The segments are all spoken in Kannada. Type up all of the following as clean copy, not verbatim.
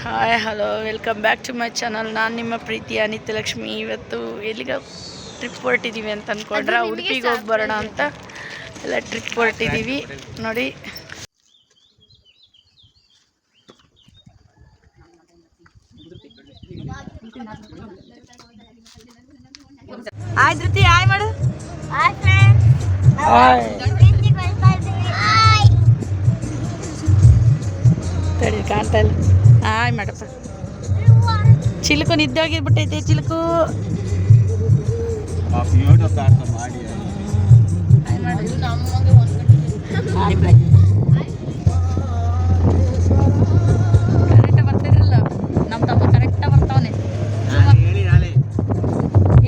Hi hello welcome back to my channel. ನಾನು ನಿಮ್ಮ ಪ್ರೀತಿಯ ನಿತ್ಯಲಕ್ಷ್ಮಿ. ಇವತ್ತು ಎಲ್ಲಿಗೆ ಟ್ರಿಪ್ ಹೊರಟಿದ್ದೀವಿ ಅಂತ ಅಂದ್ಕೊಂಡ್ರೆ ಉಡುಪಿಗೆ ಹೋಗಿ ಬರೋಣ ಅಂತ ಎಲ್ಲ ಟ್ರಿಪ್ ಹೊರಟಿದ್ದೀವಿ ನೋಡಿ. ಹಾಯ್ ಧೃತಿ, ಹಾಯ್ ಮಾಡು. ತಡಿ ಕಾಣ್ತಾ ಇಲ್ಲ. ಹಾಯ್ ಮಾಡಪ್ಪ. ಚಿಲುಕು ನಿದ್ದೆ ಹೋಗಿರ್ಬಿಟ್ಟೈತೆ. ಚಿಲುಕು ಕರೆಕ್ಟ್ ಬರ್ತಿದ್ರಲ್ಲ ನಮ್ಮ ತಮ್ಮ, ಕರೆಕ್ಟ ಬರ್ತಾವನೆ.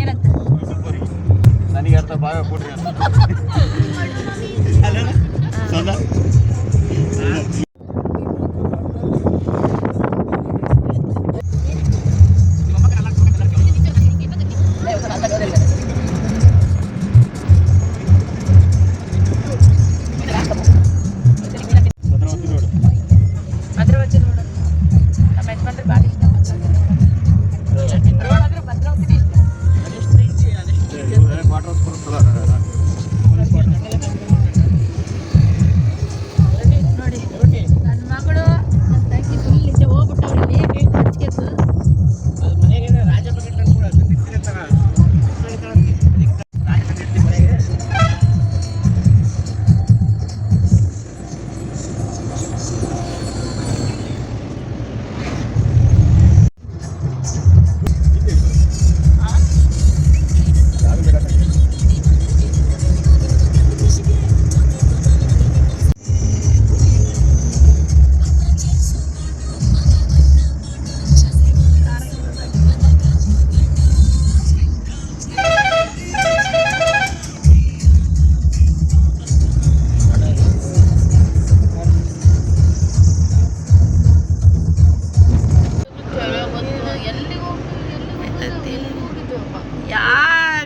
ಏನಂತ ನನಗೆ ಅರ್ಥ ಭಾಗ ಕೊಡ್ರಿ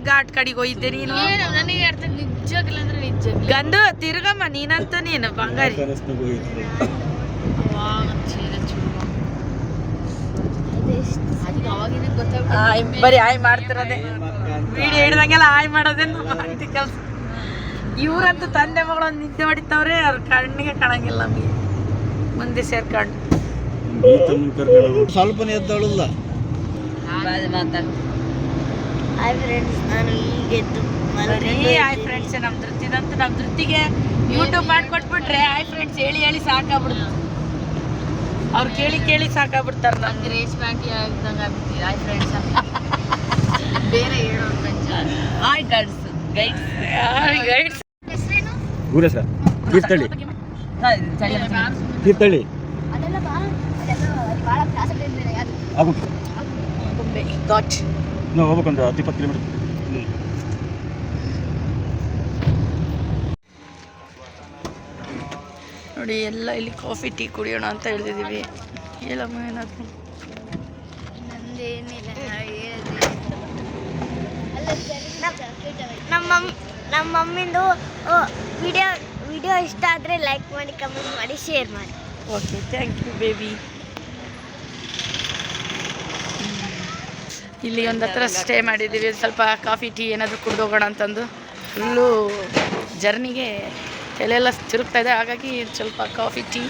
ಘಾಟ್ ಕಡೆಗೆ ಹೋಗಿದ್ದೆ ನೀನು. ನನಗೆ ಅರ್ಥ ನಿಜವಾಗಿಲ್ಲ ಅಂದ್ರೆ ನಿಜ ಗಂದು ತಿರುಗಮ್ಮ ನೀನಂತ ನೀನು ಬಂಗಾರಿ. ಬರೀ ಆಯ್ ಮಾಡ್ತಿರೋದೆ ವಿಡಿಯೋ ಹಿಡ್ದಂಗೆಲ್ಲ ಆಯ್ ಮಾಡೋದೇ ಅಂತಿ ಕೆಲಸ. ಇವ್ರಂತೂ ತಂದೆ ಮಗಳು ನಿದ್ದೆ ಹೊಡಿತಾವ್ರೆ, ಅವ್ರ ಕಣ್ಣಿಗೆ ಕಾಣಂಗಿಲ್ಲ ನಮಗೆ. ಮುಂದೆ ಸೇರ್ಕೊಂಡು ಸ್ವಲ್ಪ ಎದ್ದಾಳಲ್ಲ. ಹಾಯ್ ಫ್ರೆಂಡ್ಸ್, ನಾನು ಈಗ ಎದ್ದು ಹಾಯ್ ಫ್ರೆಂಡ್ಸ್. ನಮ್ಮ ಧೃತಿದಂತೂ ನಮ್ಮ ಧೃತಿಗೆ ಯೂಟ್ಯೂಬ್ ಮಾಡಿಕೊಟ್ಬಿಟ್ರೆ ಹಾಯ್ ಫ್ರೆಂಡ್ಸ್ ಹೇಳಿ ಹೇಳಿ ಸಾಕಾಗ್ಬಿಡುತ್ತೆ. ಅವ್ರು ಕೇಳಿ ಕೇಳಿ ಸಾಕಾಗ್ಬಿಡ್ತಾರೆ. ನಮ್ಗೆ ರೇಷ್ಮೆ ಆಂಟಿ ಆಗ್ದಂಗೆ ಆಗ್ಬಿಡ್ತೀವಿ ಹಾಯ್ ಫ್ರೆಂಡ್ಸ್. ಬೇರೆ ಹೇಳೋ ಹಾಯ್ ಗೈಡ್ಸ್ ಗೈಡ್ಸ್ ಗುರೇಶ ತೀರ್ಥಳ್ಳಿ ತೀರ್ಥಳ್ಳಿ ಗಾಟ್ ನಾವು ಹೋಗ್ಬೇಕಂದ್ರೆ 10-20 ಕಿಲೋಮೀಟರ್. ನೋಡಿ ಎಲ್ಲ ಇಲ್ಲಿ ಕಾಫಿ ಟೀ ಕುಡಿಯೋಣ ಅಂತ ಹೇಳ್ತಿದ್ದೀವಿ. ಹೇಳಮ್ಮ ಏನಾದ್ರು. ನಮ್ಮ ಮಮ್ಮಿಂದು ವಿಡಿಯೋ ಇಷ್ಟ ಆದರೆ ಲೈಕ್ ಮಾಡಿ, ಕಮೆಂಟ್ ಮಾಡಿ, ಶೇರ್ ಮಾಡಿ. Okay, thank you baby. ಇಲ್ಲಿ ಒಂದು ಹತ್ರ ಸ್ಟೇ ಮಾಡಿದ್ದೀವಿ. ಸ್ವಲ್ಪ ಕಾಫಿ ಟೀ ಏನಾದರೂ ಕುಡ್ದು ಹೋಗೋಣ ಅಂತಂದು. ಫುಲ್ಲು ಜರ್ನಿಗೆ ತಲೆಯೆಲ್ಲ ತಿರುಗ್ತಾ ಇದೆ, ಹಾಗಾಗಿ ಸ್ವಲ್ಪ ಕಾಫಿ ಟೀ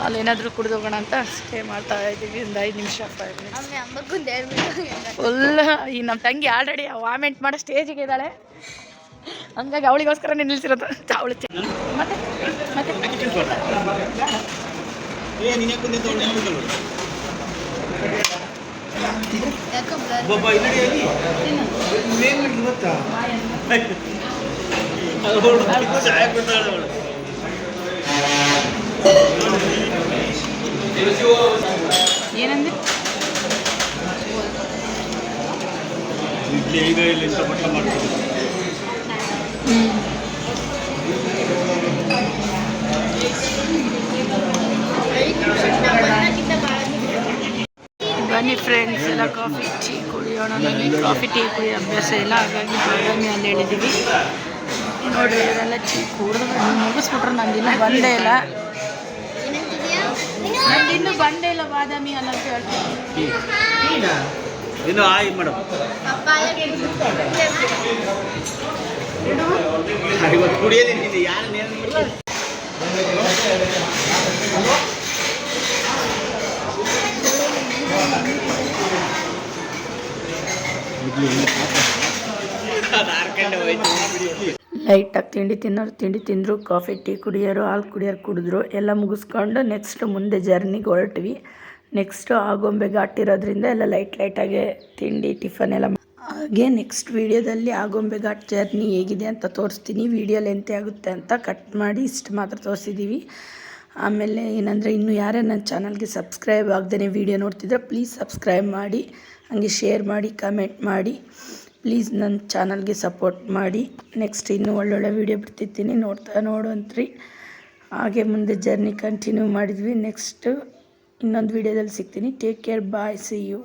ಅಲ್ಲೇನಾದರೂ ಕುಡ್ದು ಹೋಗೋಣ ಅಂತ ಸ್ಟೇ ಮಾಡ್ತಾ ಇದ್ದೀವಿ. ಒಂದು 5 ನಿಮಿಷ 5 ಮಿನಿಟ್ಸ್ ಫುಲ್. ಈ ನಮ್ಮ ತಂಗಿ ಆಲ್ರೆಡಿ ವಾಮೆಂಟ್ ಮಾಡೋ ಸ್ಟೇಜಿಗೆ ಇದ್ದಾಳೆ, ಹಂಗಾಗಿ ಅವಳಿಗೋಸ್ಕರ ನಿಲ್ಲಿಸಿರೋದು. ಅವಳು ಮತ್ತೆ ಮತ್ತೆ ಏನಂದ್ರೆ ಬನ್ನಿ ಫ್ರೆಂಡ್ಸ್, ಎಲ್ಲ ಕಾಫಿ ಟೀ ಕುಡಿಯೋಣ. ನನಗೆ ಕಾಫಿ ಟೀ ಕುಡಿಯೋ ಅಭ್ಯಾಸ ಇಲ್ಲ, ಹಾಗಾಗಿ ಬಾದಾಮಿ ಅಲ್ಲಿ ಹೇಳಿದ್ದೀವಿ. ನೋಡಿರಿ, ಇವರೆಲ್ಲ ಟೀ ಕುಡಿದು ಮುಗಿಸ್ಬಿಟ್ರು. ನಂದಿನ ಬಂದೇ ಇಲ್ಲ. ನಂದು ಇನ್ನೂ ಬಂದೇ ಇಲ್ಲ ಬಾದಾಮಿ ಅನ್ನೋದು ಹೇಳ್ತೀನಿ. ಇನ್ನು ಆಯ್ ಮೇಡಮ್ ಕುಡಿಯೋದಿದ್ದೀನಿ ಯಾರು ಲೈಟಾಗಿ ತಿಂಡಿ ತಿನ್ನೋರು ತಿಂಡಿ ತಿಂದರು, ಕಾಫಿ ಟೀ ಕುಡಿಯೋರು ಹಾಲು ಕುಡಿಯೋರು ಕುಡಿದ್ರು. ಎಲ್ಲ ಮುಗಿಸ್ಕೊಂಡು ನೆಕ್ಸ್ಟ್ ಮುಂದೆ ಜರ್ನಿಗೆ ಹೊರಟ್ವಿ. ನೆಕ್ಸ್ಟು ಆಗೊಂಬೆ ಘಾಟ್ ಇರೋದ್ರಿಂದ ಎಲ್ಲ ಲೈಟಾಗೆ ತಿಂಡಿ ಟಿಫನ್ ಎಲ್ಲ ಹಾಗೆ ನೆಕ್ಸ್ಟ್ ವೀಡಿಯೋದಲ್ಲಿ ಆಗೊಂಬೆ ಘಾಟ್ ಜರ್ನಿ ಹೇಗಿದೆ ಅಂತ ತೋರಿಸ್ತೀನಿ. ವೀಡಿಯೋ ಲೆಂತೆ ಆಗುತ್ತೆ ಅಂತ ಕಟ್ ಮಾಡಿ ಇಷ್ಟು ಮಾತ್ರ ತೋರಿಸಿದ್ದೀವಿ. ಆಮೇಲೆ ಏನಂದರೆ ಇನ್ನೂ ಯಾರೇ ನನ್ನ ಚಾನಲ್ಗೆ ಸಬ್ಸ್ಕ್ರೈಬ್ ಆಗದೇ ವೀಡಿಯೋ ನೋಡ್ತಿದ್ರೆ ಪ್ಲೀಸ್ ಸಬ್ಸ್ಕ್ರೈಬ್ ಮಾಡಿ, ಹಾಗೆ ಶೇರ್ ಮಾಡಿ, ಕಮೆಂಟ್ ಮಾಡಿ. ಪ್ಲೀಸ್ ನನ್ನ ಚಾನಲ್ಗೆ ಸಪೋರ್ಟ್ ಮಾಡಿ. ನೆಕ್ಸ್ಟ್ ಇನ್ನೂ ಒಳ್ಳೊಳ್ಳೆ ವೀಡಿಯೋ ಬಿಡ್ತಿರ್ತೀನಿ, ನೋಡುವಂತ್ರಿ. ಹಾಗೆ ಮುಂದೆ ಜರ್ನಿ ಕಂಟಿನ್ಯೂ ಮಾಡಿದ್ವಿ. ನೆಕ್ಸ್ಟು ಇನ್ನೊಂದು ವೀಡಿಯೋದಲ್ಲಿ ಸಿಗ್ತೀನಿ. Take care, bye, see you.